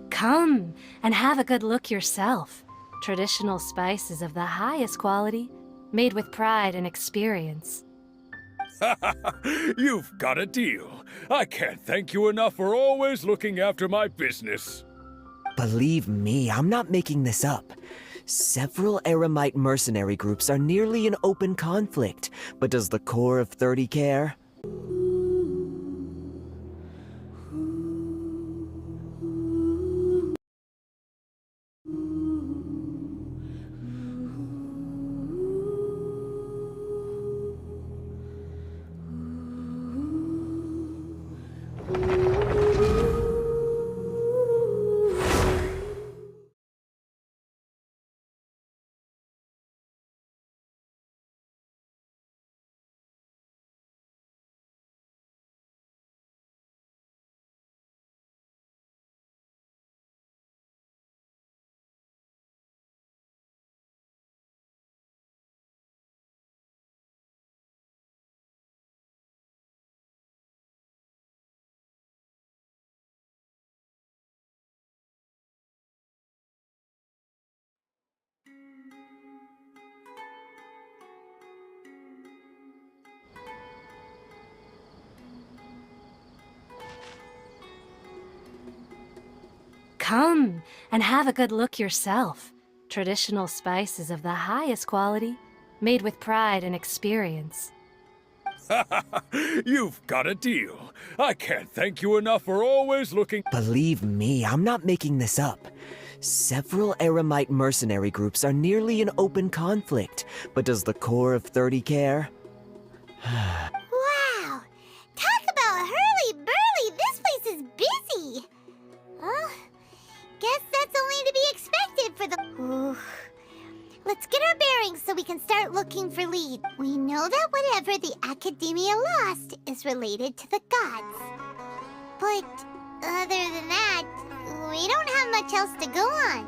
Come and have a good look yourself. Traditional spices of the highest quality, made with pride and experience. You've got a deal. I can't thank you enough for always looking after my business. Believe me, I'm not making this up. Several Eremite mercenary groups are nearly in open conflict, but does the core of 30 care? Come and have a good look yourself. Traditional spices of the highest quality, made with pride and experience. You've got a deal. I can't thank you enough for always looking. Believe me, I'm not making this up. Several Eremite mercenary groups are nearly in open conflict, but does the core of 30 care? Wow! Talk about hurly-burly! This place is busy! Well, guess that's only to be expected for the... Ooh. Let's get our bearings so we can start looking for leads. We know that whatever the Academia lost is related to the gods. But other than that, we don't have much else to go on.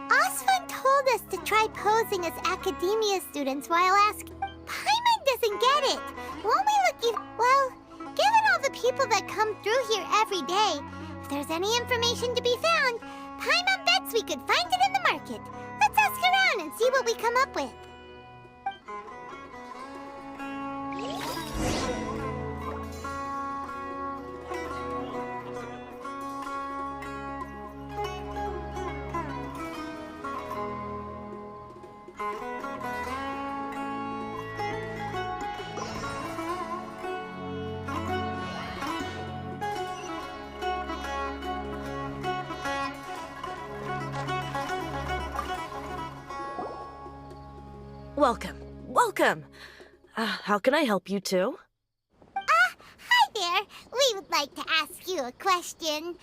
Osfun told us to try posing as Academia students while asking... Paimon doesn't get it. Won't we look even... Well, given all the people that come through here every day, if there's any information to be found, Paimon bets we could find it in the market. Let's ask around and see what we come up with. Welcome. Welcome. How can I help you two? Hi there. We would like to ask you a question.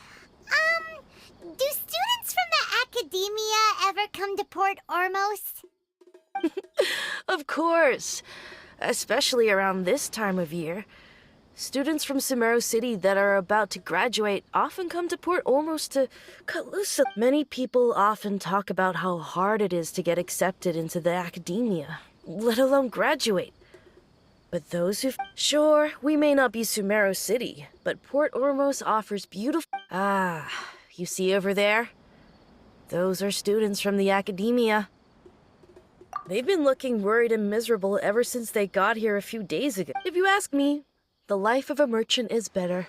Do students from the Academia ever come to Port Ormos? Of course. Especially around this time of year. Students from Sumeru City that are about to graduate often come to Port Ormos to cut loose. Many people often talk about how hard it is to get accepted into the Academia, let alone graduate. But those who... Sure, we may not be Sumeru City, but Port Ormos offers beautiful... You see over there? Those are students from the Academia. They've been looking worried and miserable ever since they got here a few days ago. If you ask me, the life of a merchant is better.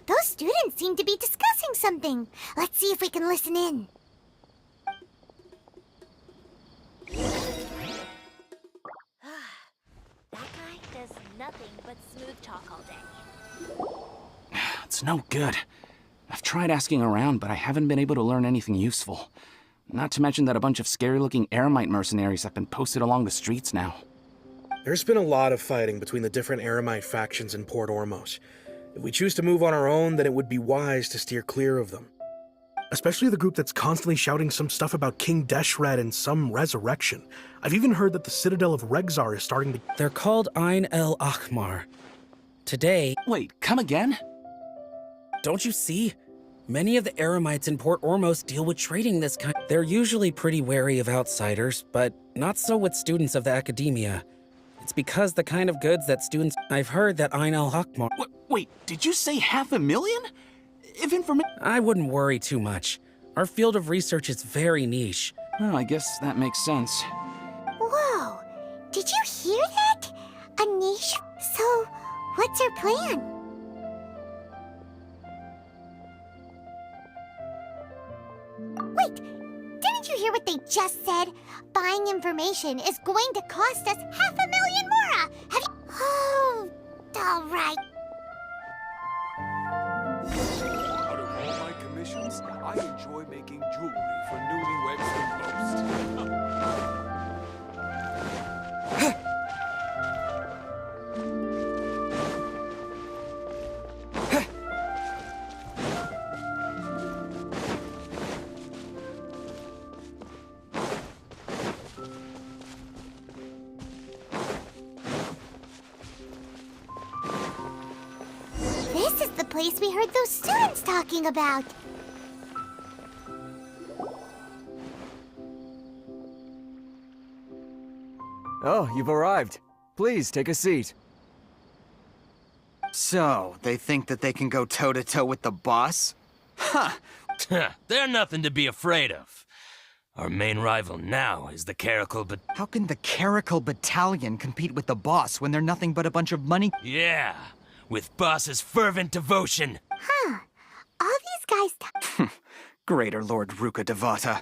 Those students seem to be discussing something. Let's see if we can listen in. That guy does nothing but smooth talk all day. It's no good. I've tried asking around, but I haven't been able to learn anything useful. Not to mention that a bunch of scary-looking Eremite mercenaries have been posted along the streets now. There's been a lot of fighting between the different Eremite factions in Port Ormos. If we choose to move on our own, then it would be wise to steer clear of them. Especially the group that's constantly shouting some stuff about King Deshret and some resurrection. I've even heard that the Citadel of Regzar is starting to... They're called Ain el Akhmar. Today... Wait, come again? Don't you see? Many of the Eremites in Port Ormos deal with trading this kind. They're usually pretty wary of outsiders, but not so with students of the academia. It's because the kind of goods that students... I've heard that Ain el Akhmar... Wait, did you say 500,000? If information... I wouldn't worry too much. Our field of research is very niche. Oh, I guess that makes sense. Whoa! Did you hear that? A niche? So, what's our plan? Wait! Didn't you hear what they just said? Buying information is going to cost us 500,000 mora! Have you... Oh, alright. Out of all my commissions, I enjoy making jewelry for newlyweds the most. This is the place we heard those students talking about. Oh, you've arrived. Please, take a seat. So, they think that they can go toe-to-toe with the boss? Huh! They're nothing to be afraid of. Our main rival now is the Caracal, but... How can the Caracal Battalion compete with the boss when they're nothing but a bunch of money? Yeah, with boss's fervent devotion. Huh. All these guys... Greater Lord Ruka Devata.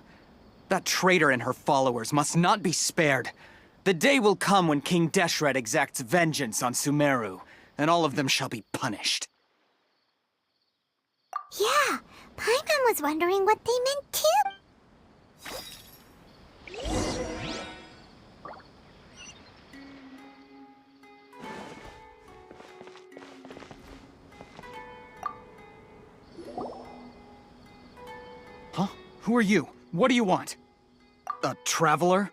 That traitor and her followers must not be spared. The day will come when King Deshret exacts vengeance on Sumeru, and all of them shall be punished. Yeah, Paimon was wondering what they meant too. Huh? Who are you? What do you want? A traveler?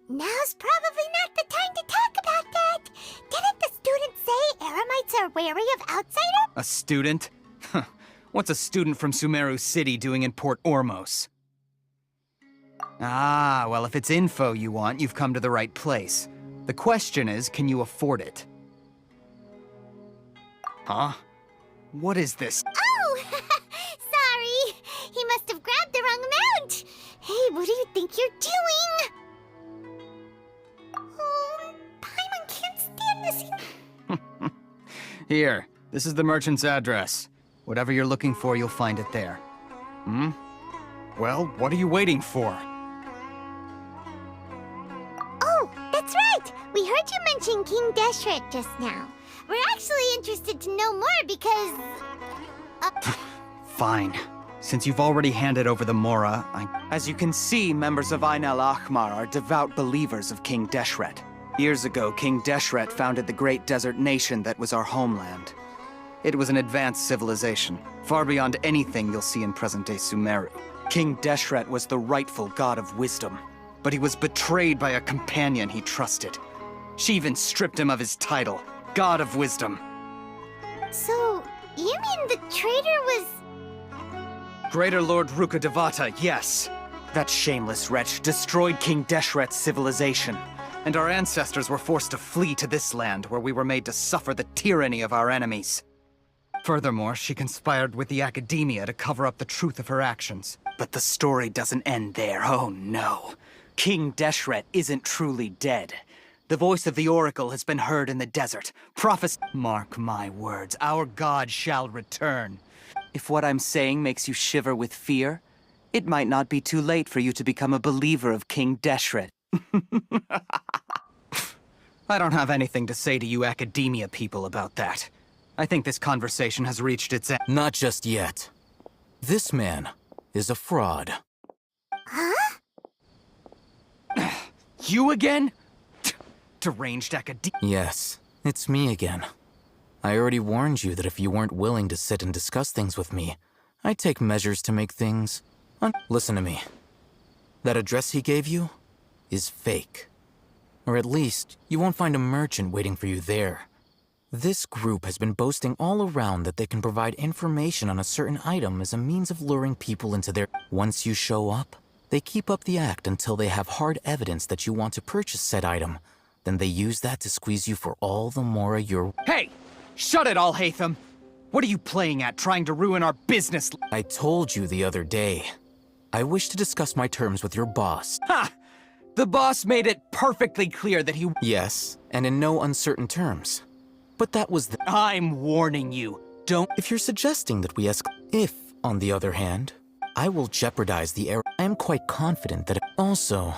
Now's probably not the time to talk about that. Didn't the students say Eremites are wary of outsiders? A student? Huh. What's a student from Sumeru City doing in Port Ormos? Ah, well, if it's info you want, you've come to the right place. The question is, can you afford it? Huh? What is this? Oh! Sorry! He must have grabbed the wrong amount! Hey, what do you think you're doing? Oh, Paimon can't stand this. Here, this is the merchant's address. Whatever you're looking for, you'll find it there. Hmm? Well, what are you waiting for? Oh, that's right! We heard you mention King Deshret just now. We're actually interested to know more because... Fine. Since you've already handed over the Mora, As you can see, members of Ain el Akhmar are devout believers of King Deshret. Years ago, King Deshret founded the great desert nation that was our homeland. It was an advanced civilization, far beyond anything you'll see in present-day Sumeru. King Deshret was the rightful god of wisdom, but he was betrayed by a companion he trusted. She even stripped him of his title, God of Wisdom. So, you mean the traitor was... Greater Lord Ruka Devata, yes. That shameless wretch destroyed King Deshret's civilization, and our ancestors were forced to flee to this land where we were made to suffer the tyranny of our enemies. Furthermore, she conspired with the academia to cover up the truth of her actions. But the story doesn't end there, oh no. King Deshret isn't truly dead. The voice of the Oracle has been heard in the desert. Mark my words, our god shall return. If what I'm saying makes you shiver with fear, it might not be too late for you to become a believer of King Deshret. I don't have anything to say to you academia people about that. I think this conversation has reached its end. Not just yet. This man is a fraud. Huh? You again? Deranged academia. Yes, it's me again. I already warned you that if you weren't willing to sit and discuss things with me, I take measures to make things... Listen to me. That address he gave you is fake. Or at least, you won't find a merchant waiting for you there. This group has been boasting all around that they can provide information on a certain item as a means of luring people into their... Once you show up, they keep up the act until they have hard evidence that you want to purchase said item. Then they use that to squeeze you for all the more you're... Hey! Shut it, Alhaitham! What are you playing at, trying to ruin our business? I told you the other day. I wish to discuss my terms with your boss. Ha! The boss made it perfectly clear that he... Yes, and in no uncertain terms. But that was the... I'm warning you. Don't... If you're suggesting that we If, on the other hand, I will jeopardize the error, I am quite confident that... Also...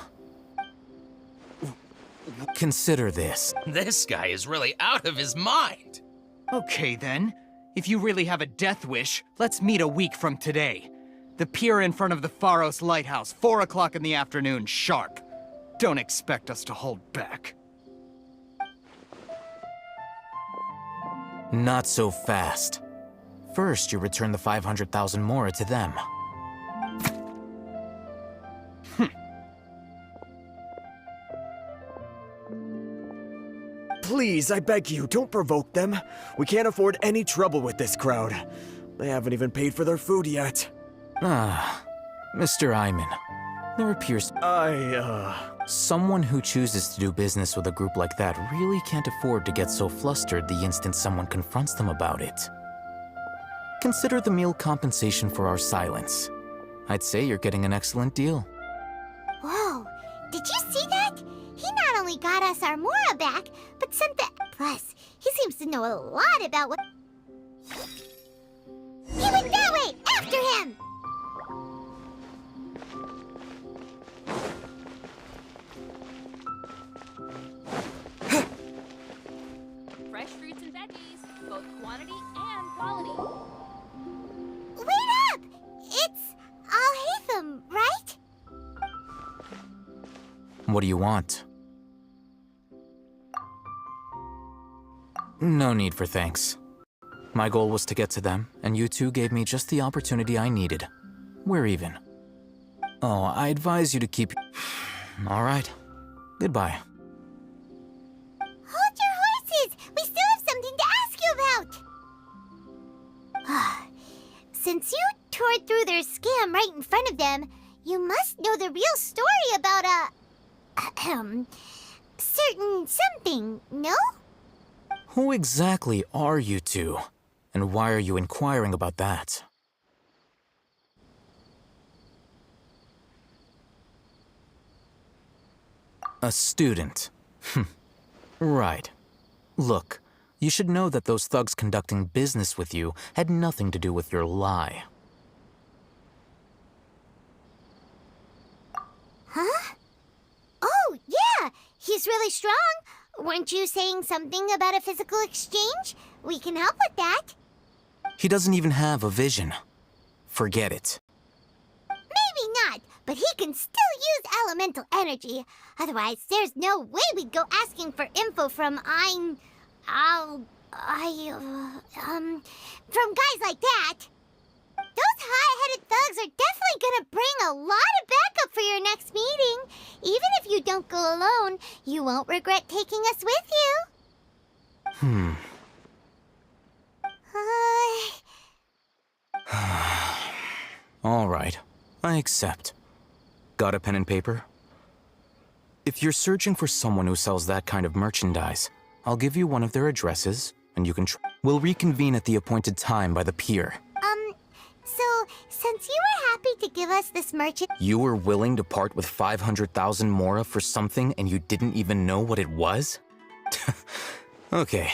Consider this. This guy is really out of his mind. Okay, then. If you really have a death wish, let's meet a week from today. The pier in front of the Pharos Lighthouse, 4 o'clock in the afternoon, sharp. Don't expect us to hold back. Not so fast. First, you return the 500,000 mora to them. Please, I beg you, don't provoke them. We can't afford any trouble with this crowd. They haven't even paid for their food yet. Ah, Mr. Iman. There appears... Someone who chooses to do business with a group like that really can't afford to get so flustered the instant someone confronts them about it. Consider the meal compensation for our silence. I'd say you're getting an excellent deal. Whoa, did you see that? He not only got us our Mora back, but sent the... Plus, he seems to know a lot about what... He went that way! After him! Fresh fruits and veggies, both quantity and quality. Wait up! It's Alhaitham, right? What do you want? No need for thanks. My goal was to get to them, and you two gave me just the opportunity I needed. We're even. Oh, I advise you to keep... All right. Goodbye. Hold your horses! We still have something to ask you about! Since you tore through their scam right in front of them, you must know the real story about certain something, no? Who exactly are you two? And why are you inquiring about that? A student. Right. Look, you should know that those thugs conducting business with you had nothing to do with your lie. Huh? Oh, yeah! He's really strong! Weren't you saying something about a physical exchange? We can help with that. He doesn't even have a vision. Forget it. Maybe not, but he can still use elemental energy. Otherwise, there's no way we'd go asking for info from from guys like that. Those hot-headed thugs are definitely gonna bring a lot of backup for your next meeting. Even if you don't go alone, you won't regret taking us with you. All right, I accept. Got a pen and paper? If you're searching for someone who sells that kind of merchandise, I'll give you one of their addresses, and you can We'll reconvene at the appointed time by the pier. So, since you were happy to give us this merchant... You were willing to part with 500,000 mora for something and you didn't even know what it was? Okay.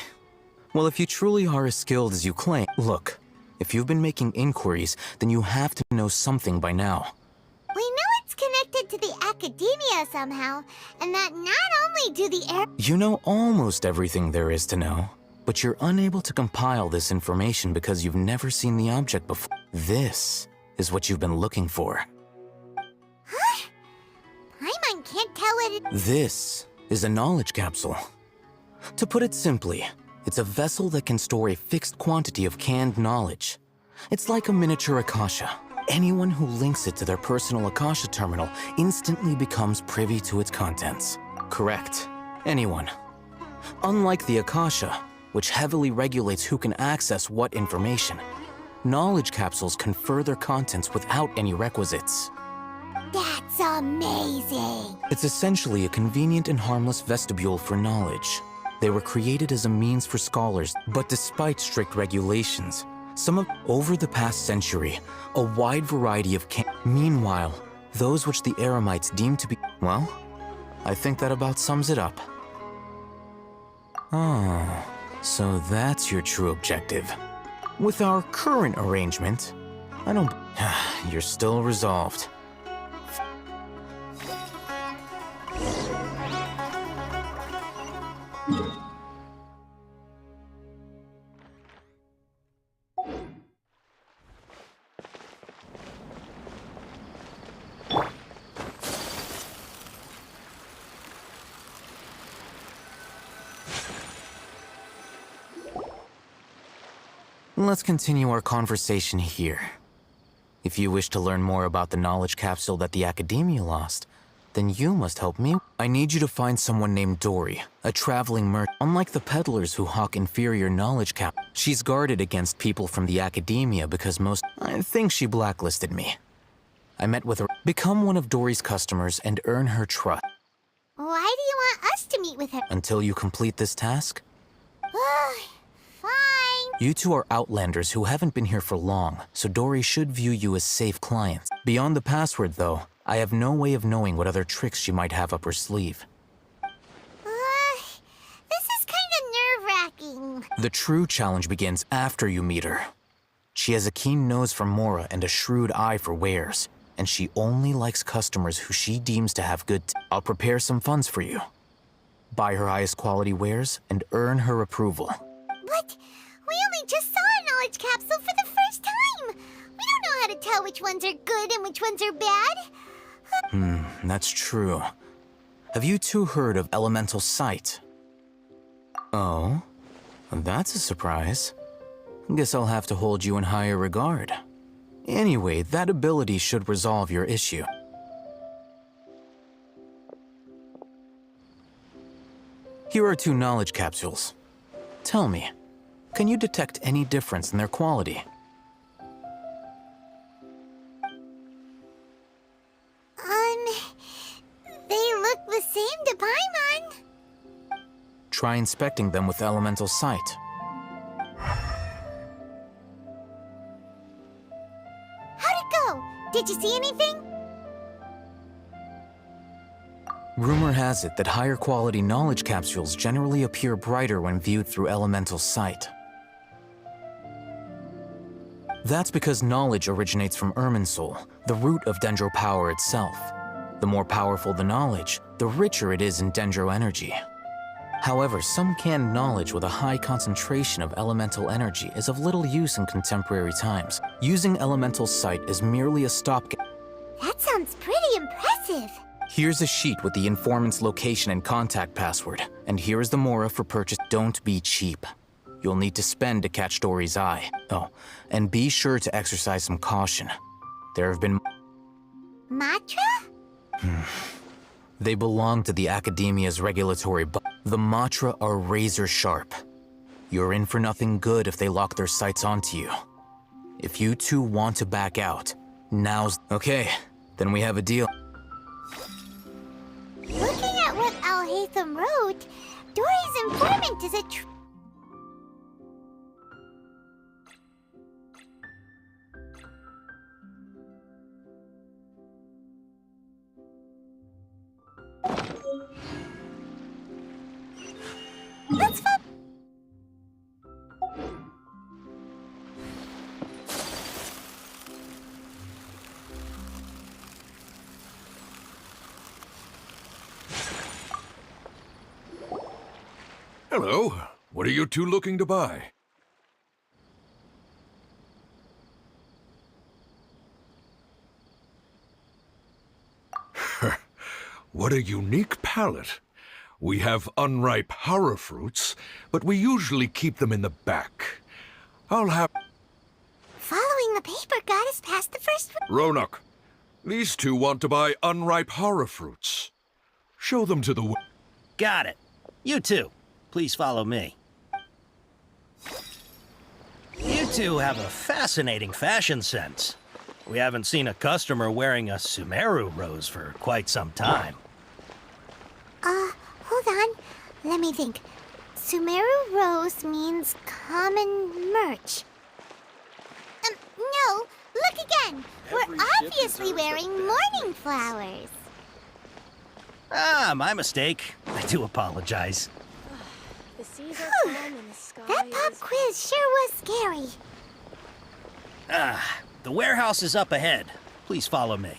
Well, if you truly are as skilled as you claim... Look, if you've been making inquiries, then you have to know something by now. We know it's connected to the academia somehow, and that not only do the You know almost everything there is to know, but you're unable to compile this information because you've never seen the object before. This is what you've been looking for. Huh? Paimon can't tell it... This is a knowledge capsule. To put it simply, it's a vessel that can store a fixed quantity of canned knowledge. It's like a miniature Akasha. Anyone who links it to their personal Akasha terminal instantly becomes privy to its contents. Correct. Anyone. Unlike the Akasha, which heavily regulates who can access what information, knowledge capsules confer their contents without any requisites. That's amazing! It's essentially a convenient and harmless vestibule for knowledge. They were created as a means for scholars, but despite strict regulations, over the past century, a wide variety of Meanwhile, those which the Eremites deem to be... Well, I think that about sums it up. Oh, so that's your true objective. With our current arrangement, I don't... You're still resolved. Let's continue our conversation here. If you wish to learn more about the knowledge capsule that the Academia lost, then you must help me. I need you to find someone named Dory, a traveling merchant. Unlike the peddlers who hawk inferior knowledge she's guarded against people from the Academia because I think she blacklisted me. I met with her. Become one of Dory's customers and earn her trust. Why do you want us to meet with her? Until you complete this task? Fine. You two are outlanders who haven't been here for long, so Dory should view you as safe clients. Beyond the password, though, I have no way of knowing what other tricks she might have up her sleeve. This is kind of nerve-wracking. The true challenge begins after you meet her. She has a keen nose for Mora and a shrewd eye for wares, and she only likes customers who she deems to have good I'll prepare some funds for you. Buy her highest quality wares and earn her approval. But we only just saw a knowledge capsule for the first time. We don't know how to tell which ones are good and which ones are bad. That's true. Have you two heard of elemental sight? Oh, that's a surprise. Guess I'll have to hold you in higher regard. Anyway, that ability should resolve your issue. Here are 2 knowledge capsules. Tell me, can you detect any difference in their quality? They look the same to Paimon. Try inspecting them with elemental sight. How'd it go? Did you see anything? Rumor has it that higher quality knowledge capsules generally appear brighter when viewed through elemental sight. That's because knowledge originates from Irminsul, the root of Dendro power itself. The more powerful the knowledge, the richer it is in Dendro energy. However, some canned knowledge with a high concentration of elemental energy is of little use in contemporary times. Using elemental sight is merely a stopgap. That sounds pretty impressive. Here's a sheet with the informant's location and contact password, and here is the Mora for purchase. Don't be cheap. You'll need to spend to catch Dory's eye. Oh, and be sure to exercise some caution. There have been... Matra? They belong to the Academia's regulatory The Matra are razor sharp. You're in for nothing good if they lock their sights onto you. If you two want to back out, now's... Okay, then we have a deal. Looking at what Al-Haytham wrote, Dory's informant is a Let's fun. Hello. What are you two looking to buy? What a unique palette. We have unripe horror fruits, but we usually keep them in the back. I'll have... Following the paper got us past the first... Ronak, these two want to buy unripe horror fruits. Show them to the... Got it. You two, please follow me. You two have a fascinating fashion sense. We haven't seen a customer wearing a Sumeru rose for quite some time. Hold on. Let me think. Sumeru rose means common merch. No. Look again. We're obviously wearing morning flowers. Ah, my mistake. I do apologize. The seas are calm and the sky That pop is... quiz sure was scary. Ah, the warehouse is up ahead. Please follow me.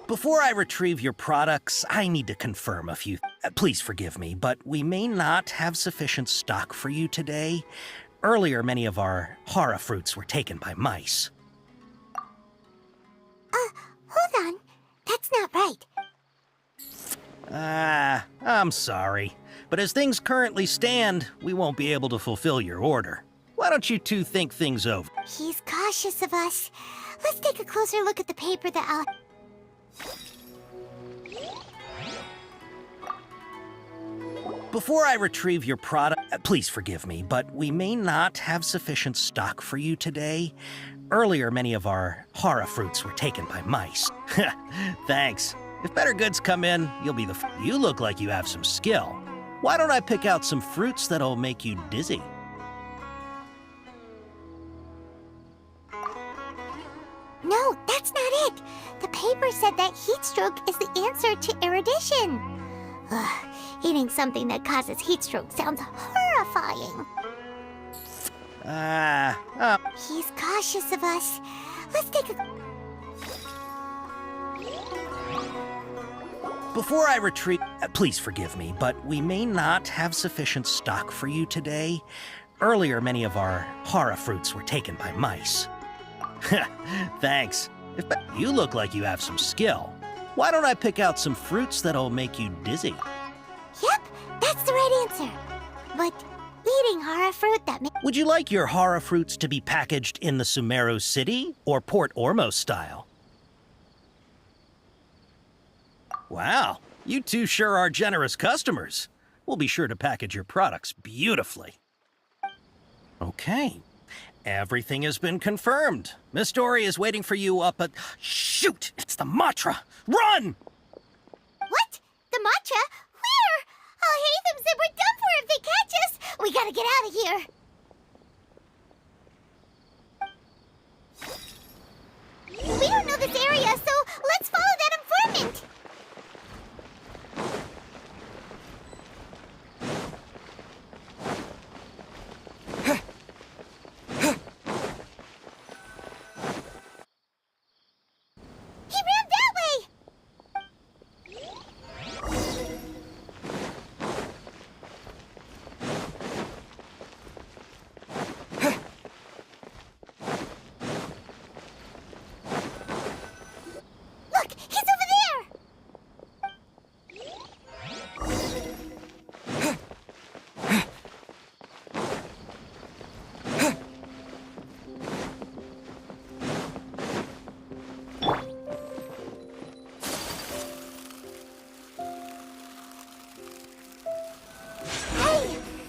Before I retrieve your products, I need to confirm a few... Please forgive me, but we may not have sufficient stock for you today. Earlier, many of our hara fruits were taken by mice. Hold on. That's not right. I'm sorry. But as things currently stand, we won't be able to fulfill your order. Why don't you two think things over? He's cautious of us. Let's take a closer look at the paper that I'll... Before I retrieve your product, please forgive me, but we may not have sufficient stock for you today. Earlier, many of our hara fruits were taken by mice. Thanks. If better goods come in, you'll be the... You look like you have some skill. Why don't I pick out some fruits that'll make you dizzy? No, that's not it. The paper said that heat stroke is the answer to erudition. Ugh, eating something that causes heat stroke sounds horrifying. He's cautious of us. Let's take a... Before I retrieve... Please forgive me, but we may not have sufficient stock for you today. Earlier, many of our hara fruits were taken by mice. Thanks. You look like you have some skill. Why don't I pick out some fruits that'll make you dizzy? Yep, that's the right answer. But eating hara fruit that makes... Would you like your hara fruits to be packaged in the Sumeru City or Port Ormos style? Wow, you two sure are generous customers. We'll be sure to package your products beautifully. Okay. Everything has been confirmed. Miss Dory is waiting for you up at... Shoot! It's the Matra! Run! What? The matcha? Where? Oh, Hatham said we're done for if they catch us. We gotta get out of here. We don't know this area, so let's follow that informant.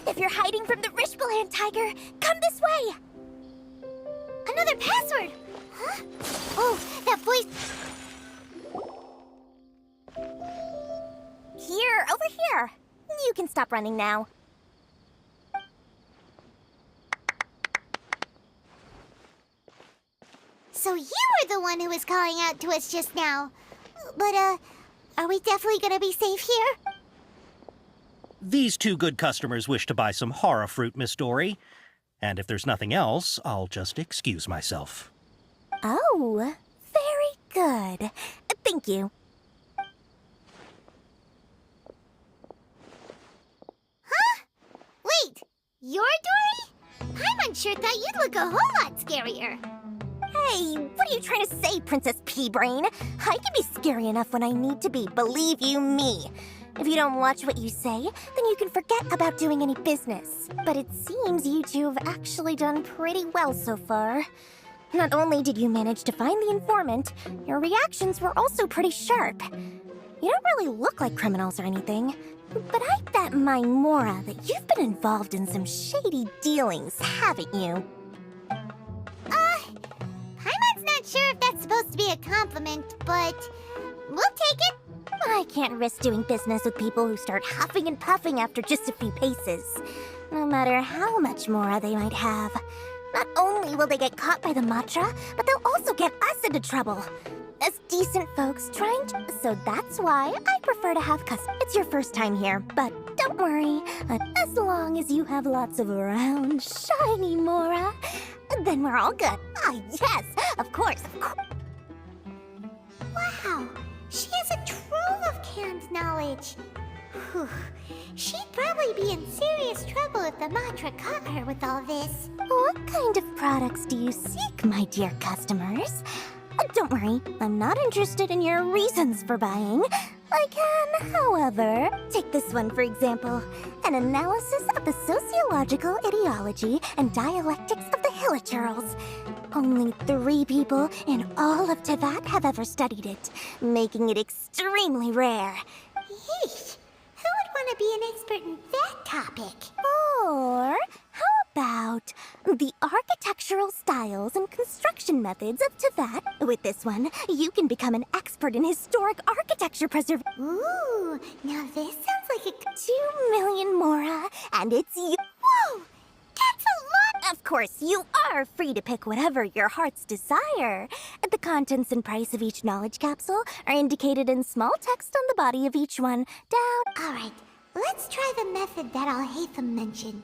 If you're hiding from the Rishbaland tiger, come this way! Another password! Huh? Oh, that voice... Here, over here. You can stop running now. So you were the one who was calling out to us just now. But, are we definitely gonna be safe here? These two good customers wish to buy some hara fruit, Miss Dory. And if there's nothing else, I'll just excuse myself. Oh, very good. Thank you. Huh? Wait, you're Dory? Paimon sure thought you'd look a whole lot scarier. Hey, what are you trying to say, Princess Pea-Brain? I can be scary enough when I need to be, believe you me. If you don't watch what you say, then you can forget about doing any business. But it seems you two have actually done pretty well so far. Not only did you manage to find the informant, your reactions were also pretty sharp. You don't really look like criminals or anything, but I bet my Mora that you've been involved in some shady dealings, haven't you? Paimon's not sure if that's supposed to be a compliment, but we'll take it. I can't risk doing business with people who start huffing and puffing after just a few paces, no matter how much Mora they might have. Not only will they get caught by the Matra, but they'll also get us into trouble. As decent folks trying to... So that's why I prefer to have It's your first time here, but don't worry. As long as you have lots of round, shiny Mora, then we're all good. Ah, yes, of course. Wow, she has a trove of canned knowledge. Whew. She'd probably be in serious trouble if the Matra caught her with all this. What kind of products do you seek, my dear customers? Don't worry, I'm not interested in your reasons for buying. I can, however, take this one for example. An analysis of the sociological ideology and dialectics of the Hilichurls. Only 3 people in all of Teyvat have ever studied it, making it extremely rare. Yeesh. Who would want to be an expert in that topic? Or how about the architectural styles and construction methods of Teyvat? With this one, you can become an expert in historic architecture preservation. Ooh, now this sounds like a 2 million Mora, and it's you. Whoa, that's a lot. Of course, you are free to pick whatever your heart's desire. The contents and price of each knowledge capsule are indicated in small text on the body of each one. Down. All right, let's try the method that Al-Haytham mentioned.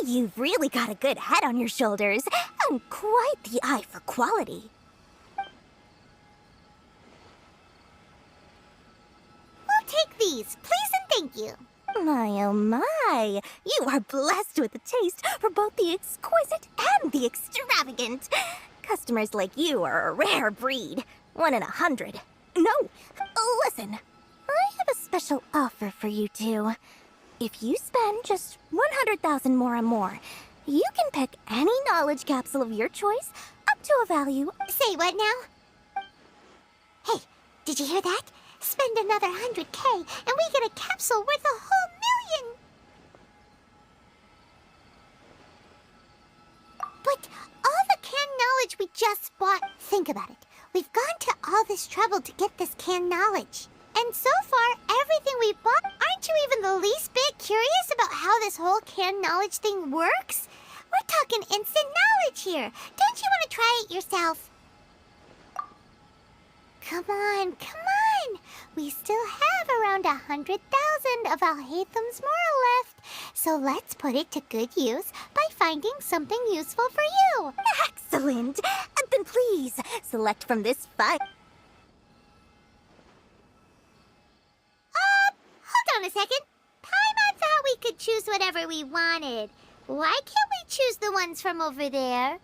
You've really got a good head on your shoulders, and quite the eye for quality. We'll take these, please and thank you. My, oh my, you are blessed with a taste for both the exquisite and the extravagant. Customers like you are a rare breed, 1 in 100. No, listen, I have a special offer for you two. If you spend just 100,000 more, you can pick any knowledge capsule of your choice up to a value. Say what now? Hey, did you hear that? Spend another 100K and we get a capsule worth a whole million! But all the canned knowledge we just bought, think about it. We've gone to all this trouble to get this canned knowledge. And so far, everything we bought, aren't you even the least bit curious about how this whole canned knowledge thing works? We're talking instant knowledge here. Don't you want to try it yourself? Come on, come on. We still have around 100,000 of Al-Haytham's Mora left. So let's put it to good use by finding something useful for you. Excellent. Then please, select from this file. Hold on a second. Paimon thought we could choose whatever we wanted. Why can't we choose the ones from over there?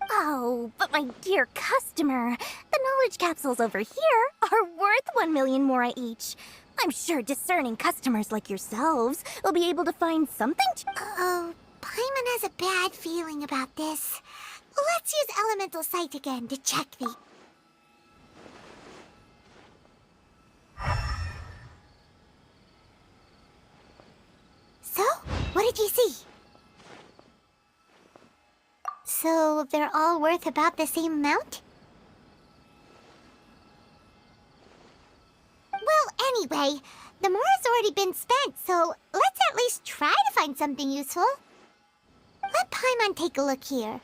Oh, but my dear customer, the knowledge capsules over here are worth 1 million Mora each. I'm sure discerning customers like yourselves will be able to find something to... Oh, Paimon has a bad feeling about this. Let's use Elemental Sight again to check the... So, what did you see? So, they're all worth about the same amount? Well, anyway, the Mora's already been spent, so let's at least try to find something useful. Let Paimon take a look here.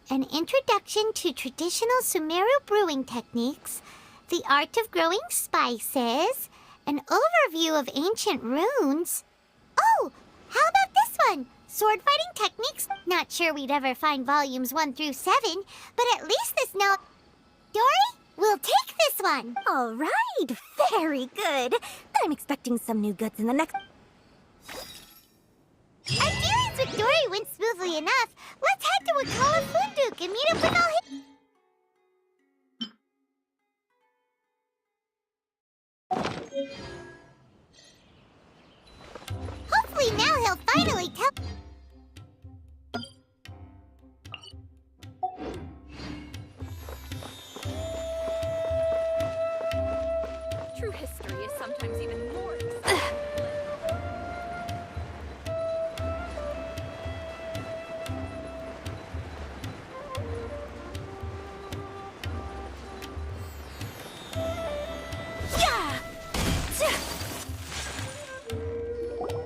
An introduction to traditional Sumeru brewing techniques, the art of growing spices, an overview of ancient runes. Oh, how about this one? Sword fighting techniques? Not sure we'd ever find volumes 1 through 7, but at least this now. Dory, we'll take this one. All right, very good. I'm expecting some new goods in the next. Our dealings with Dory went smoothly enough. Let's head to Wakala Funduk and meet up with all his. Hopefully now he'll finally tell. True history is sometimes even more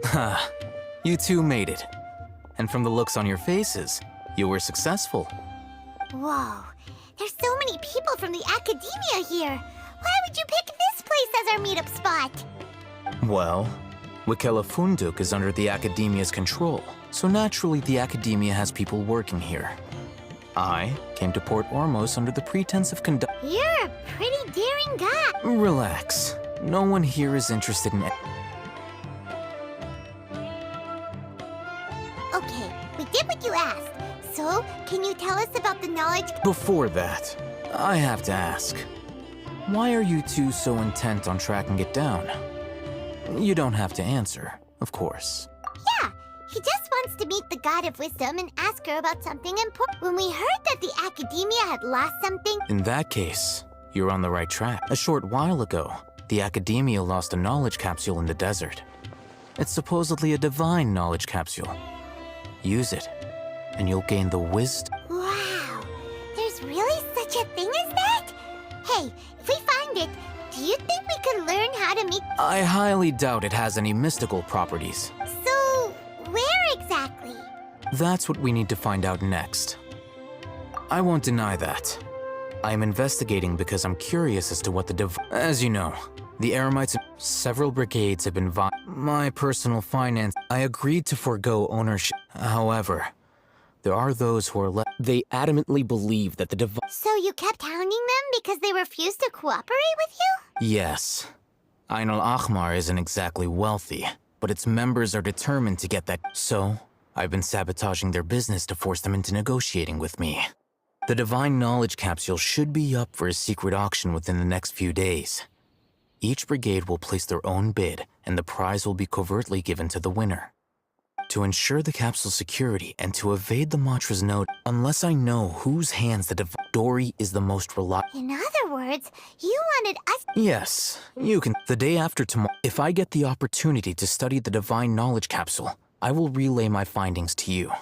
Ha, you two made it. And from the looks on your faces, you were successful. Whoa, there's so many people from the academia here. Why would you pick this place as our meetup spot? Well, Wakela Funduk is under the Academia's control, so naturally the Academia has people working here. I came to Port Ormos under the pretense of You're a pretty daring guy. Relax. No one here is interested in Okay, we did what you asked. So, can you tell us about the knowledge? Before that, I have to ask. Why are you two so intent on tracking it down? You don't have to answer, of course. Yeah, he just wants to meet the God of Wisdom and ask her about something important. When we heard that the Academia had lost something... In that case, you're on the right track. A short while ago, the Academia lost a knowledge capsule in the desert. It's supposedly a divine knowledge capsule. Use it, and you'll gain the wisdom. Wow, there's really such a thing as that? Hey, if we find it, do you think we could learn how to make... I highly doubt it has any mystical properties. So, where exactly? That's what we need to find out next. I won't deny that. I'm investigating because I'm curious as to what the As you know, the Eremites... Several brigades have been my personal finance... I agreed to forego ownership. However, there are those who are They adamantly believe that the So you kept hounding them because they refused to cooperate with you? Yes. Ain al-Ahmar isn't exactly wealthy, but its members are determined to get that. So, I've been sabotaging their business to force them into negotiating with me. The Divine Knowledge Capsule should be up for a secret auction within the next few days. Each brigade will place their own bid, and the prize will be covertly given to the winner. To ensure the capsule's security and to evade the mantra's note, unless I know whose hands the Dory is the most reliable. In other words, you wanted us... Yes, you can. The day after tomorrow, if I get the opportunity to study the Divine Knowledge Capsule, I will relay my findings to you.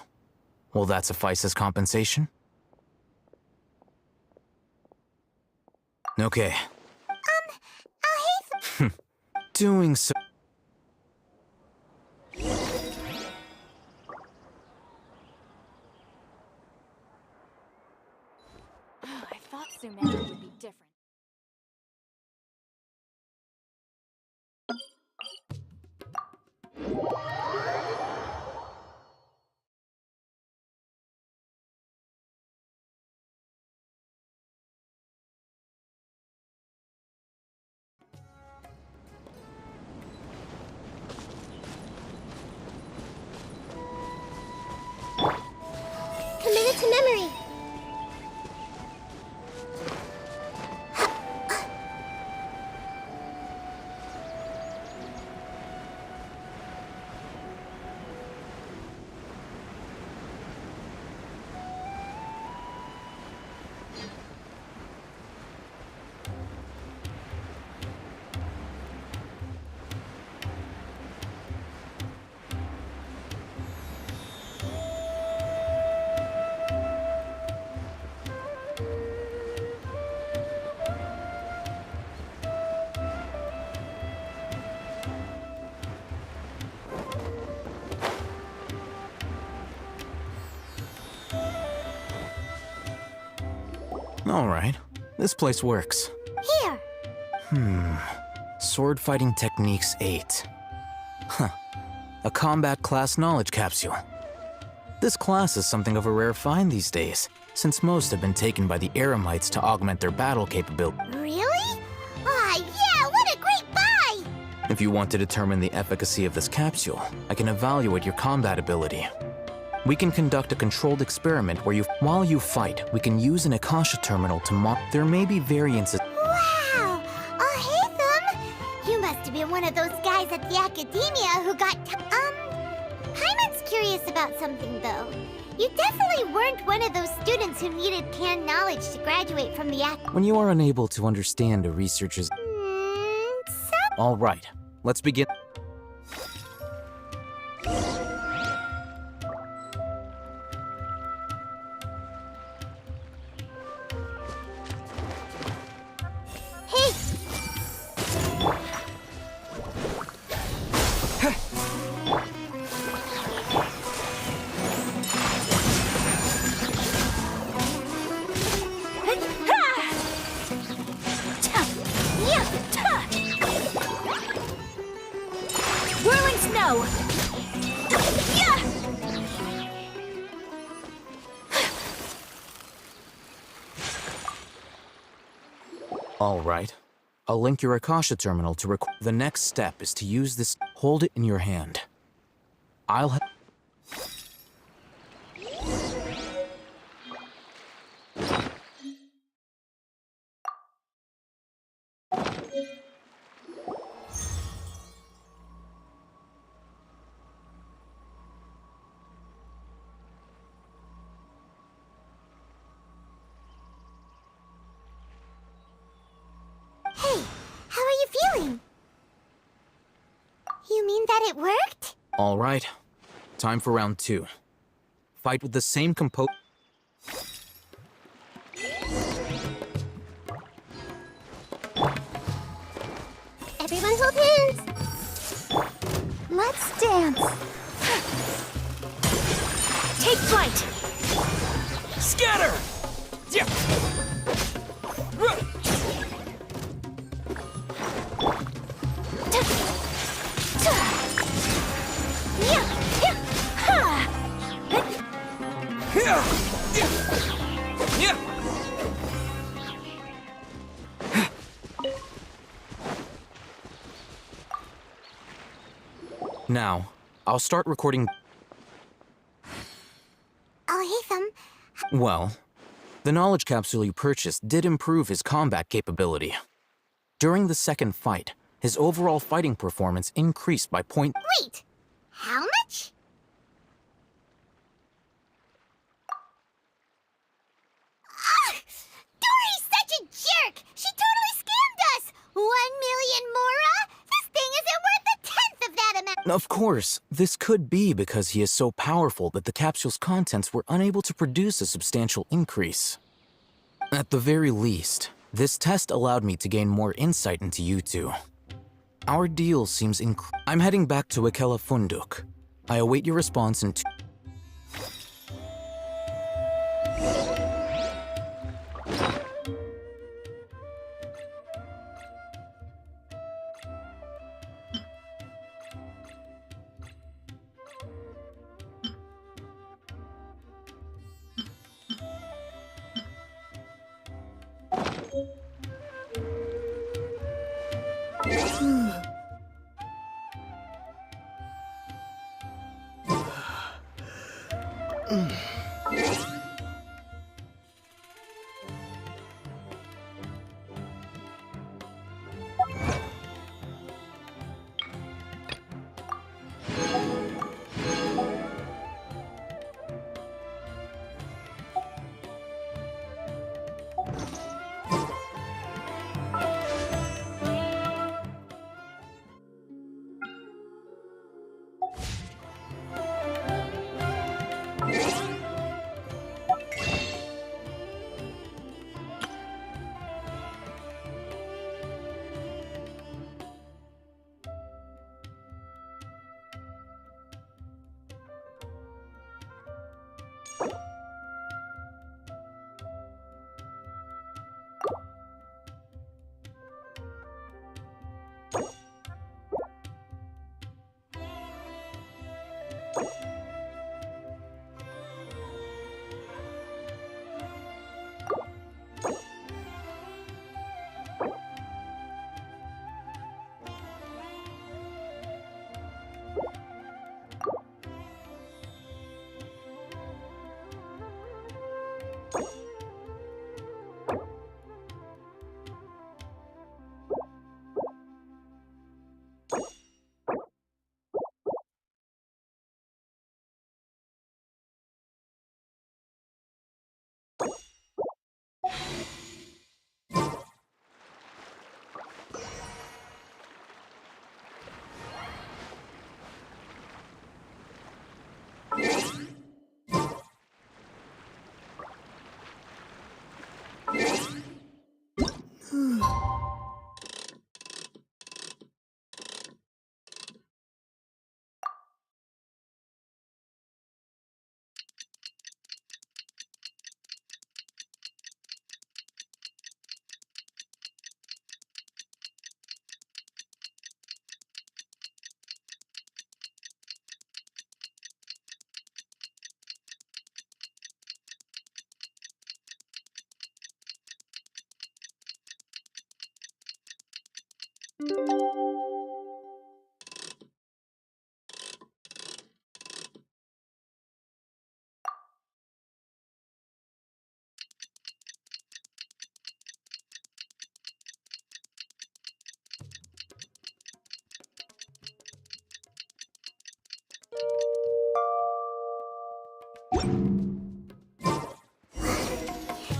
Will that suffice as compensation? Okay. I'll hasten... Doing so... I thought Sumeru would be different. Committed to memory. All right, this place works. Here. Sword Fighting Techniques 8. Huh. A combat class knowledge capsule. This class is something of a rare find these days, since most have been taken by the Eremites to augment their battle capability. Really? Ah, yeah, what a great buy! If you want to determine the efficacy of this capsule, I can evaluate your combat ability. We can conduct a controlled experiment where while you fight, we can use an Akasha terminal to there may be variances. Wow! Hatham! You must have been one of those guys at the Academia who got Paimon's curious about something, though. You definitely weren't one of those students who needed canned knowledge to graduate from the When you are unable to understand a researcher's... All right, let's begin. Hey! Whirling snow! All right. I'll link your Akasha terminal to The next step is to use this. Hold it in your hand. I'll Hey, how are you feeling? You mean that it worked? All right. Time for round 2. Fight with the same Everyone hold hands! Let's dance! Take flight! Scatter! Yeah. Now, I'll start recording. Hatham. Well, the knowledge capsule you purchased did improve his combat capability. During the second fight, his overall fighting performance increased by point. Wait! How much? Dory's such a jerk! She totally scammed us! 1 million mora? This thing isn't worth a tenth of that amount! Of course, this could be because he is so powerful that the capsule's contents were unable to produce a substantial increase. At the very least, this test allowed me to gain more insight into you two. Our deal seems I'm heading back to Ikela Funduk. I await your response in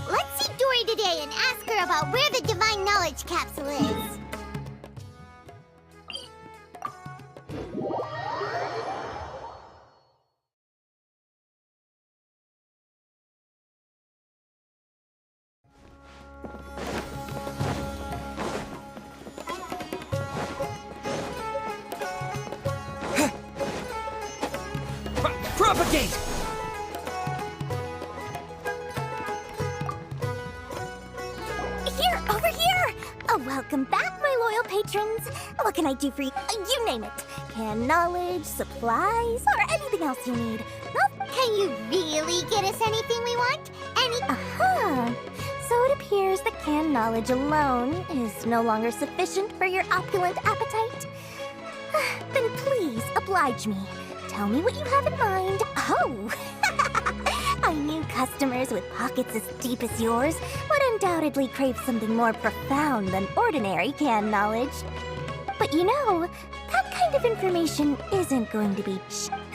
Let's see Dory today and ask her about where the Divine Knowledge Capsule is. Propagate! Here, over here! Welcome back, my loyal patrons. What can I do for you? You name it. Can knowledge, supplies, or anything else you need. Well, can you really get us anything we want? Aha! So it appears that canned knowledge alone is no longer sufficient for your opulent appetite. Then please, oblige me. Tell me what you have in mind. Oh! Our new customers with pockets as deep as yours would undoubtedly crave something more profound than ordinary canned knowledge. But you know, that kind of information isn't going to be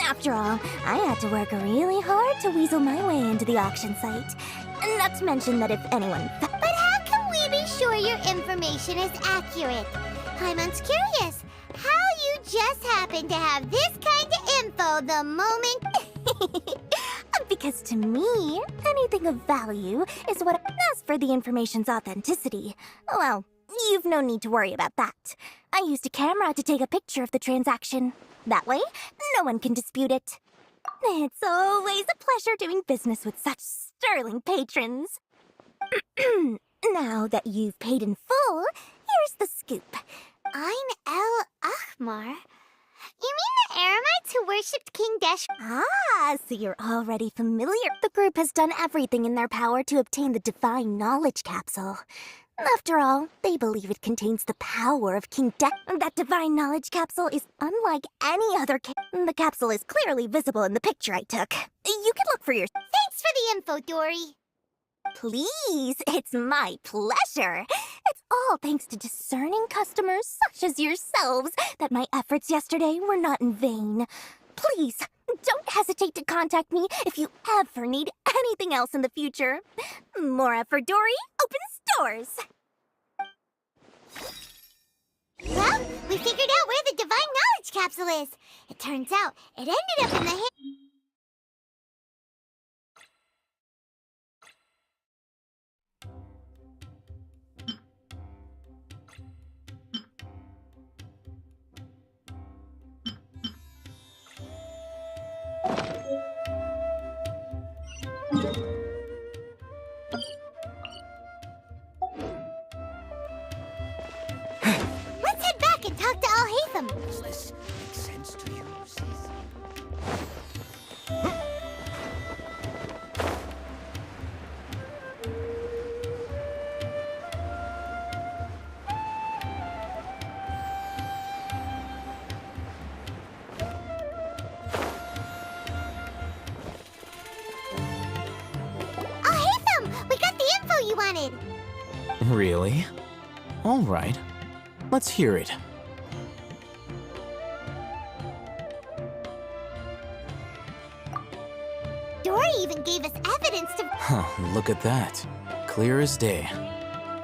After all, I had to work really hard to weasel my way into the auction site. Not to mention that if anyone... But how can we be sure your information is accurate? Paimon's curious. How you just happen to have this kind of info the moment... Because to me, anything of value is what... As for the information's authenticity, well, you've no need to worry about that. I used a camera to take a picture of the transaction. That way, no one can dispute it. It's always a pleasure doing business with such sterling patrons. Now that you've paid in full, here's the scoop. I'm El Ahmar. You mean the Eremites who worshipped King Desh? Ah, so you're already familiar. The group has done everything in their power to obtain the Divine Knowledge Capsule. After all, they believe it contains the power of King Desh. That Divine Knowledge Capsule is unlike any other The capsule is clearly visible in the picture I took. You can look for your... Thanks for the info, Dory. Please, it's my pleasure. It's all thanks to discerning customers such as yourselves that my efforts yesterday were not in vain. Please, don't hesitate to contact me if you ever need anything else in the future. Mora for Dory opens doors. Well, we figured out where the Divine Knowledge Capsule is. It turns out it ended up in the Let's head back and talk to Al-Haytham. Does this make sense to you, Cease? wanted. Really? All right. Let's hear it. Dory even gave us evidence to... Huh, look at that. Clear as day.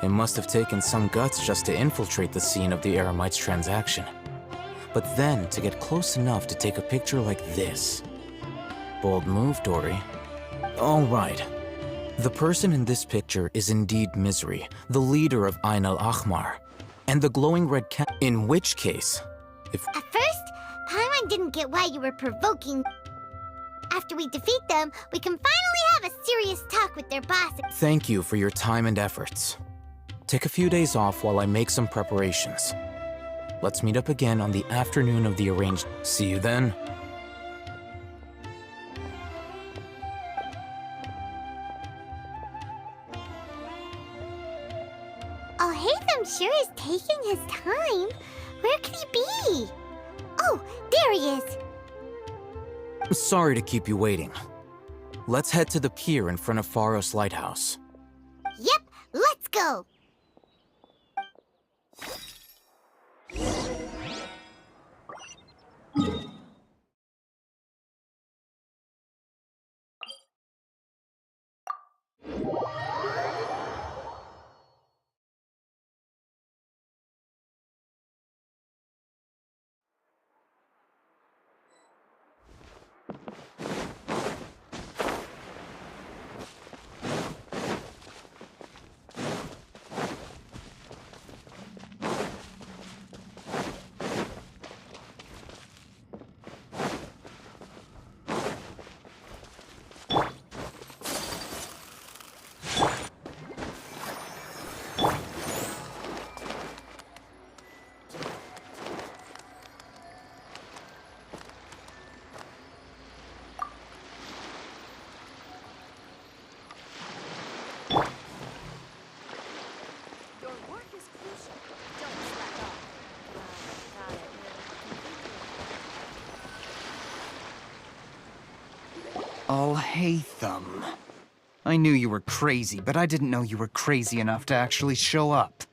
It must have taken some guts just to infiltrate the scene of the Eremites transaction. But then to get close enough to take a picture like this. Bold move, Dory. All right. The person in this picture is indeed Misery, the leader of Ain al-Ahmar, and the glowing red cat. In which case, if... At first, Paimon didn't get why you were provoking. After we defeat them, we can finally have a serious talk with their boss. Thank you for your time and efforts. Take a few days off while I make some preparations. Let's meet up again on the afternoon of the arranged... See you then. Oh, Hatham sure is taking his time. Where could he be? Oh, there he is. Sorry to keep you waiting. Let's head to the pier in front of Pharos Lighthouse. Yep, let's go. I'll hate them. I knew you were crazy, but I didn't know you were crazy enough to actually show up.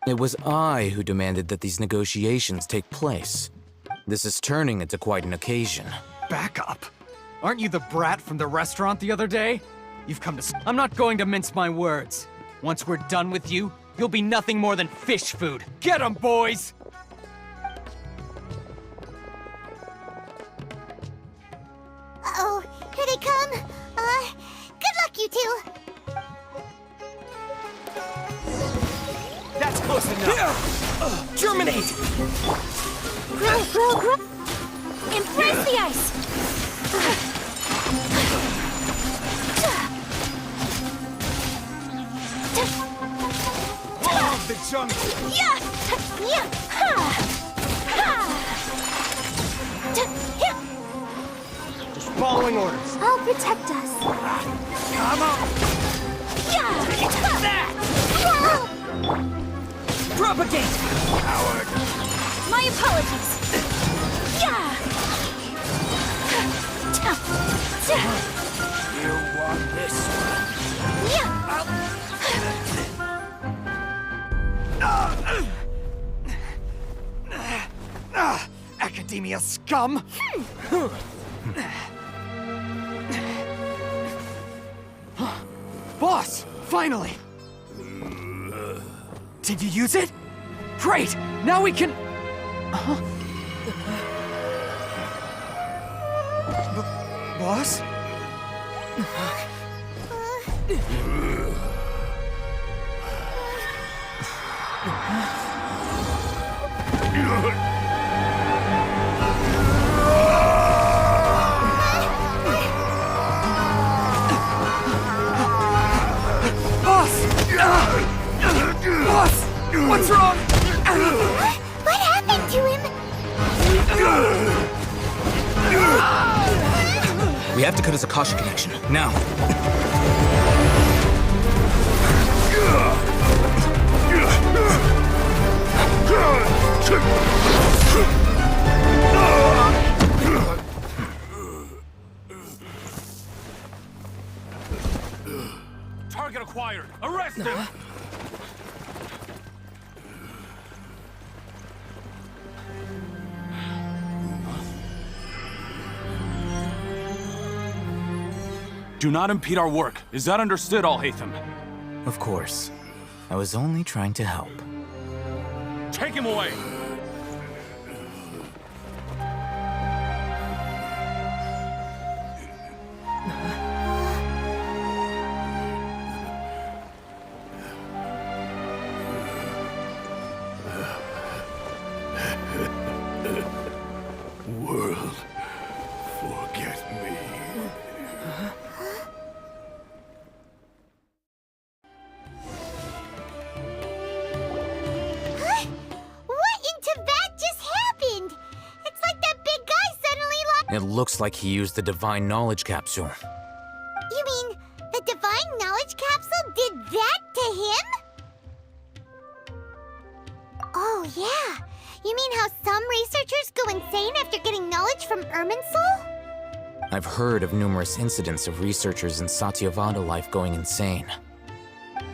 It was I who demanded that these negotiations take place. This is turning into quite an occasion. Back up. Aren't you the brat from the restaurant the other day? You've come to... I'm not going to mince my words. Once we're done with you, you'll be nothing more than fish food. Get 'em, boys! Uh-oh, here they come. Good luck, you two. That's close enough. Germinate! Grow. Embrace the ice! Law of the jungle. Yeah! Just following orders. I'll protect us. Come on! Propagate! Coward. My apologies. You want this one? Academia scum! Boss! Finally! Did you use it? Great! Now we can... Boss? Boss! What's wrong? What happened to him? We have to cut his Akasha connection, now. Target target acquired! Arrest him! Do not impede our work. Is that understood, Al-Haytham? Of course. I was only trying to help. Take him away! World, forget me. What into that just happened? It's like that big guy suddenly It looks like he used the Divine Knowledge Capsule. You mean the Divine Knowledge Capsule did that to him? Oh, yeah. You mean how some researchers go insane after getting knowledge from Irminsul? I've heard of numerous incidents of researchers in Satyavada life going insane.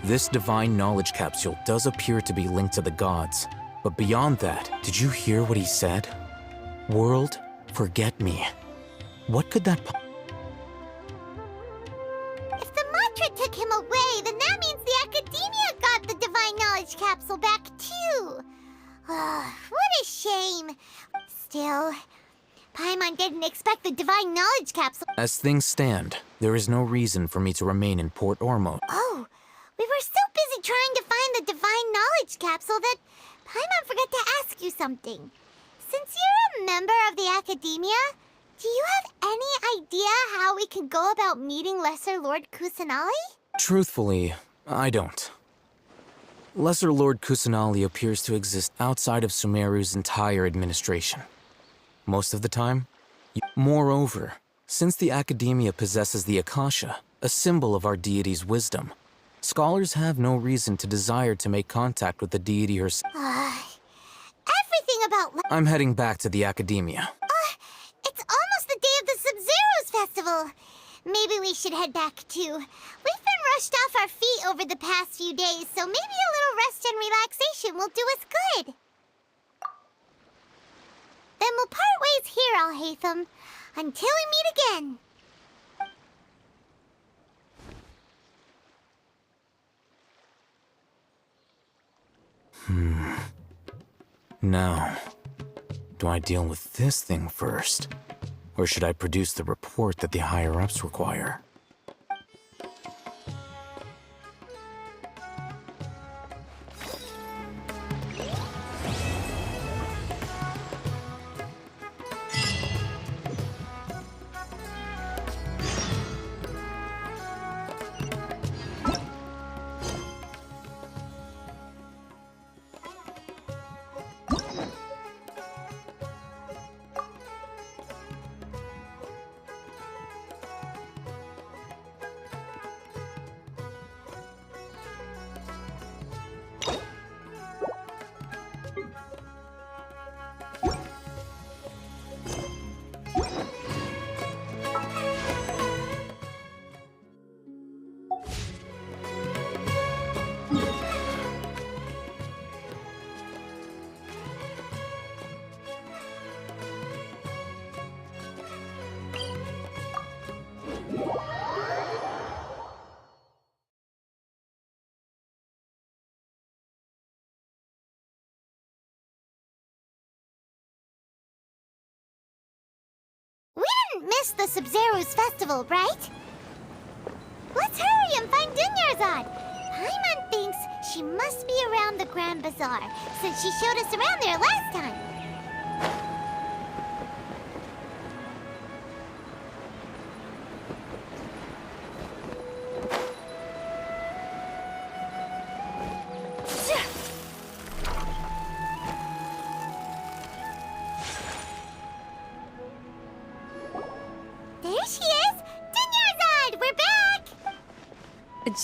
This Divine Knowledge Capsule does appear to be linked to the gods, but beyond that, did you hear what he said? World, forget me. What could that If the mantra took him away, then that means the Academia got the Divine Knowledge Capsule back too. What a shame. Still, Paimon didn't expect the Divine Knowledge Capsule. As things stand, there is no reason for me to remain in Port Ormos. Oh, we were so busy trying to find the Divine Knowledge Capsule that Paimon forgot to ask you something. Since you're a member of the Academia, do you have any idea how we can go about meeting Lesser Lord Kusanali? Truthfully, I don't. Lesser Lord Kusanali appears to exist outside of Sumeru's entire administration. Most of the time. Moreover, since the Academia possesses the Akasha, a symbol of our deity's wisdom, scholars have no reason to desire to make contact with the deity herself. Everything about... I'm heading back to the Academia. It's almost the day of the Sub-Zeros Festival. Maybe we should head back too. We've been rushed off our feet over the past few days, so maybe a little rest and relaxation will do us good. Then we'll part ways here, Al-Haytham, until we meet again. Now, do I deal with this thing first? Or should I produce the report that the higher-ups require? Miss the Sub-Zeros Festival, right? Let's hurry and find Dunyarzad. Paimon thinks she must be around the Grand Bazaar, since she showed us around there last time. There she is! Dunyarzad, we're back!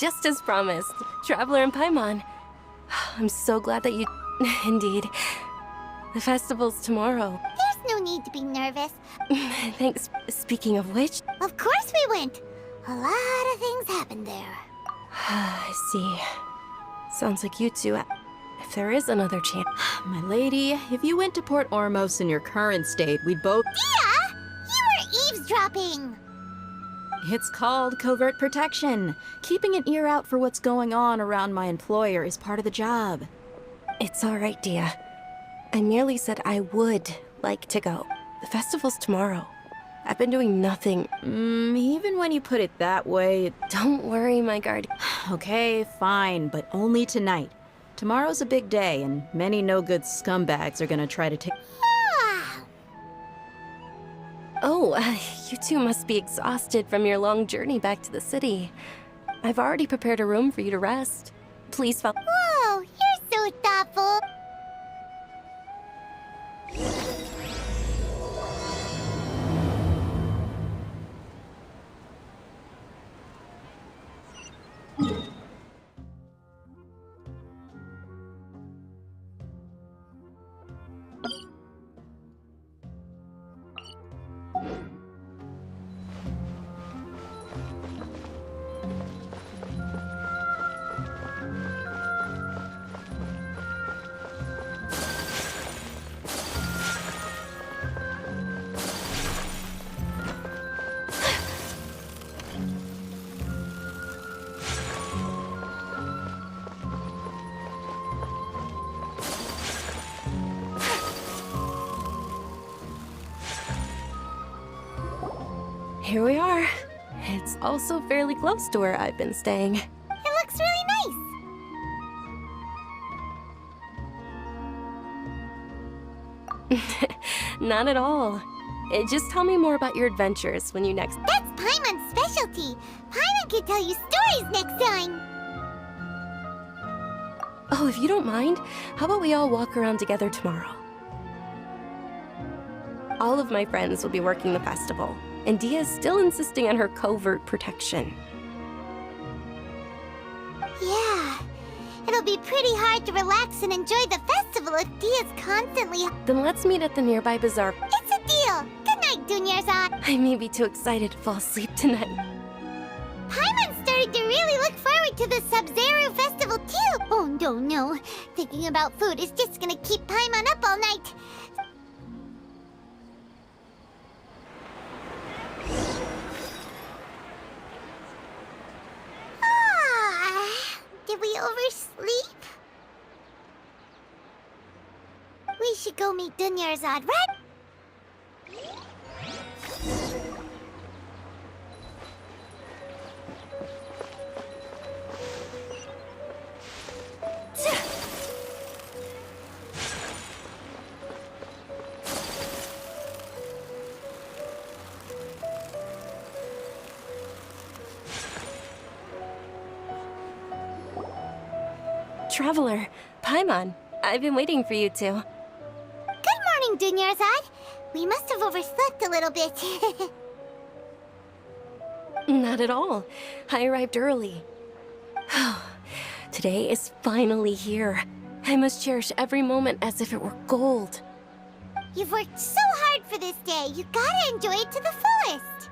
Just as promised, Traveler and Paimon. I'm so glad that you... Indeed. The festival's tomorrow. There's no need to be nervous. Thanks. Speaking of which... Of course we went! A lot of things happened there. I see. Sounds like you two, if there is another chance. My lady, if you went to Port Ormos in your current state, we'd both— Dia! You were eavesdropping! It's called covert protection. Keeping an ear out for what's going on around my employer is part of the job. It's all right, Dia. I merely said I would like to go. The festival's tomorrow. I've been doing nothing. Even when you put it that way— Don't worry, my guardian. Okay, fine, but only tonight. Tomorrow's a big day, and many no-good scumbags are gonna try to take— Oh, you two must be exhausted from your long journey back to the city. I've already prepared a room for you to rest. Please follow— Whoa, you're so thoughtful. Here we are. It's also fairly close to where I've been staying. It looks really nice. Not at all. Just tell me more about your adventures when you next— That's Paimon's specialty. Paimon can tell you stories next time. Oh, if you don't mind, how about we all walk around together tomorrow? All of my friends will be working the festival, and Dia's still insisting on her covert protection. Yeah, it'll be pretty hard to relax and enjoy the festival if Dia's constantly— Then let's meet at the nearby bazaar. It's a deal. Good night, Dunyarzad. I may be too excited to fall asleep tonight. Paimon's starting to really look forward to the Sub-Zero festival too. Oh no. Thinking about food is just gonna keep Paimon up all night. Did we oversleep? We should go meet Dunyarzad, right? Traveler, Paimon, I've been waiting for you two. Good morning, Dunyarzad. We must have overslept a little bit. Not at all. I arrived early. Today is finally here. I must cherish every moment as if it were gold. You've worked so hard for this day. You gotta enjoy it to the fullest.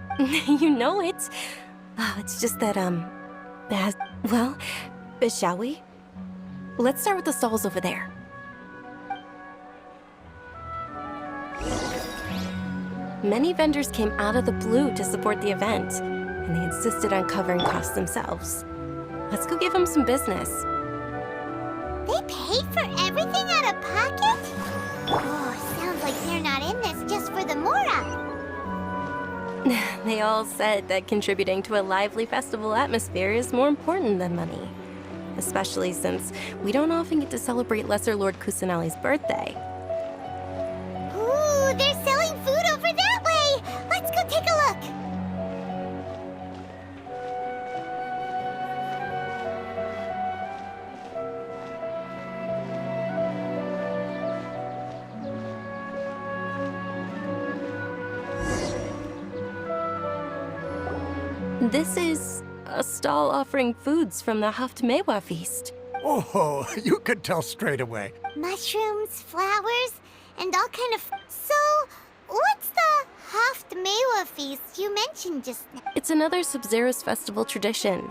You know it. It's just that, well, shall we? Let's start with the stalls over there. Many vendors came out of the blue to support the event, and they insisted on covering costs themselves. Let's go give them some business. They paid for everything out of pocket? Oh, sounds like they're not in this just for the Mora. They all said that contributing to a lively festival atmosphere is more important than money. Especially since we don't often get to celebrate Lesser Lord Kusanali's birthday. Ooh, they're selling food over that way! Let's go take a look! This is a stall offering foods from the Haftmewa feast. Oh, you could tell straight away. Mushrooms, flowers, and all kind of... So, what's the Haftmewa feast you mentioned just now? It's another Sub-Zero's festival tradition.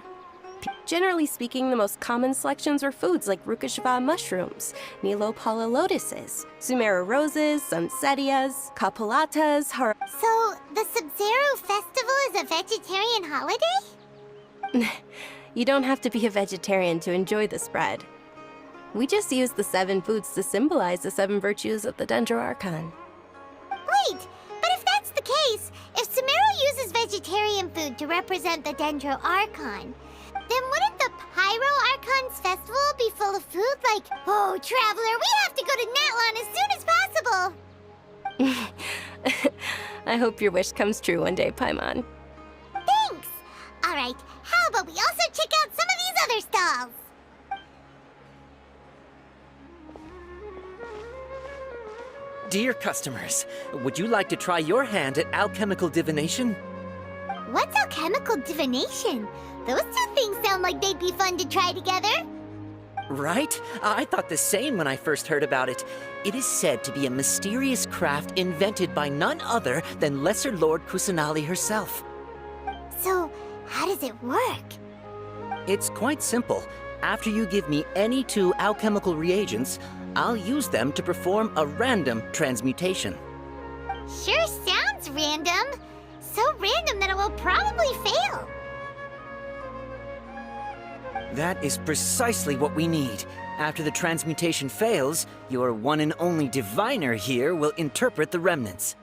Generally speaking, the most common selections were foods like Rukashava mushrooms, Nilopala lotuses, Sumera roses, Sunsettias, Kapalatas, So, the Sub-Zero Festival is a vegetarian holiday? You don't have to be a vegetarian to enjoy the spread. We just use the 7 foods to symbolize the 7 virtues of the Dendro Archon. Wait, but if that's the case, if Sumero uses vegetarian food to represent the Dendro Archon, then wouldn't the Pyro Archon's festival be full of food like, oh, Traveler, we have to go to Natlan as soon as possible? I hope your wish comes true one day, Paimon. Thanks! Alright, how about we also check out some of these other stalls? Dear customers, would you like to try your hand at alchemical divination? What's alchemical divination? Those two things sound like they'd be fun to try together. Right? I thought the same when I first heard about it. It is said to be a mysterious craft invented by none other than Lesser Lord Kusanali herself. So, how does it work? It's quite simple. After you give me any 2 alchemical reagents, I'll use them to perform a random transmutation. Sure sounds random. So random that it will probably fail. That is precisely what we need. After the transmutation fails, your one and only diviner here will interpret the remnants.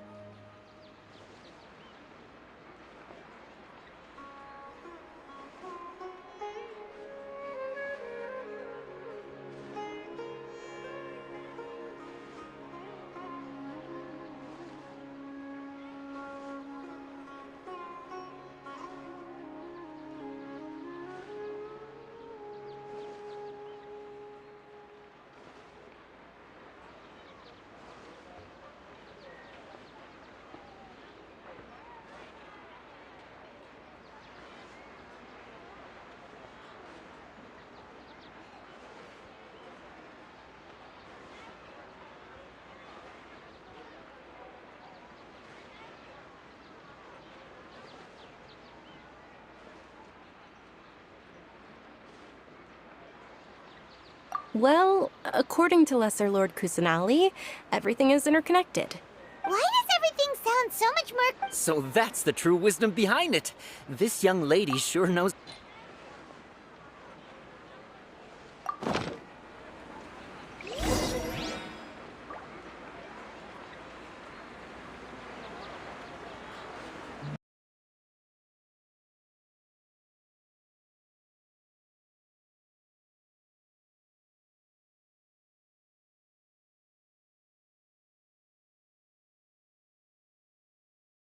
Well, according to Lesser Lord Kusanali, everything is interconnected. Why does everything sound so much more... So that's the true wisdom behind it. This young lady sure knows...